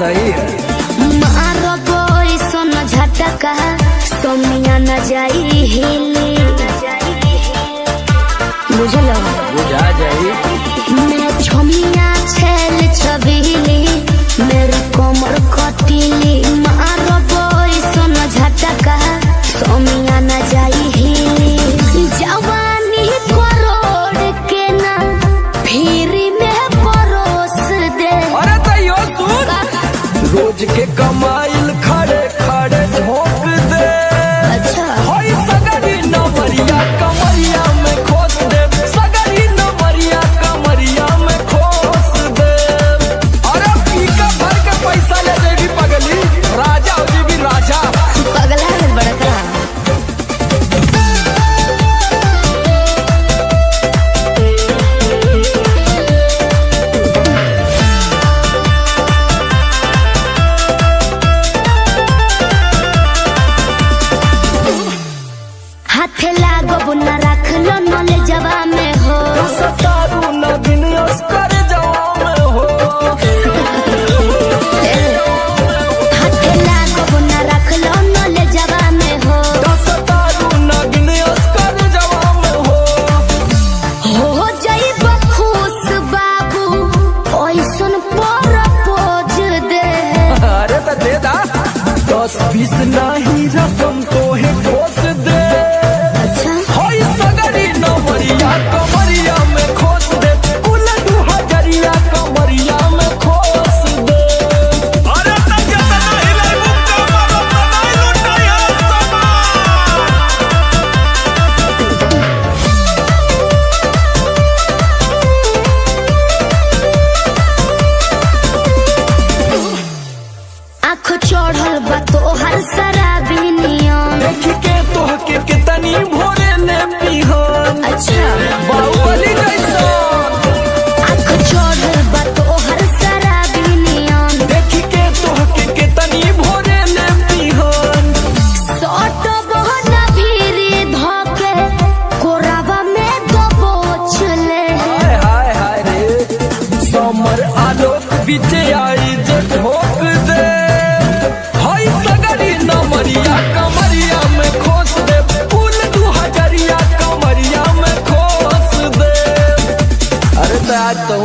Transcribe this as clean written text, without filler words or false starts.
सही है। मारो बोई सोना झटका सोमिया न जाई हिली बुझलो बुझा जाई। मैं छोमिया छेल छबीली मेरी कोमर कटीली मारो बोई सोना झटका सोमिया न जाई हिली जवानी करोड़ के ना फिर में परोस दे। अरे तैयो सुन रोज के कमाइल खड़े खड़े झोंक दे। अच्छा होई सगरी नमरिया कमरिया में खोस दे। सगरी नमरिया कमरिया में खोस दे। अरे पीका भर के पैसा ले देवी पगली राजा हो जी भी राजा। पगला है बड़का हाथे लागो बुना रख लो नले जवा में हो सतारू नगिन अस्कर जवा में हो। हाथे लागो बुना रख लो नले जवा में हो सतारू नगिन अस्कर जवा में हो जाई बखुश बाबू ओइसन प्रपोज दे। अरे तो दे दा 10-20 नहीं रकम तो है खोस दे। अच्छा होई सगरी नमरिया कमरिया में खोस दे। कुल 2000 कमरिया में खोस दे। अरे तो जतना हिलाई मुक्का मारो तो नहीं लुटाई आँख चढ़ल बा तोहर शराबी नियम। देख के तोह के कितनी भोरे ने पिहन। अच्छा बाहुबली जैसा आँख चढ़ल बा तोहर शराबी नियम। देख के तोह के कितनी भोरे ने पिहन। सट बहना भीरी धोके कोरावा में दबोच ले। हाय हाय हाय रे समर आलोक बीचे आई जे ठोक दे। हाय सगरी नमरिया कमरिया में खोस दे। कुल 2000 कमरिया में खोस दे। अरे तो आज तो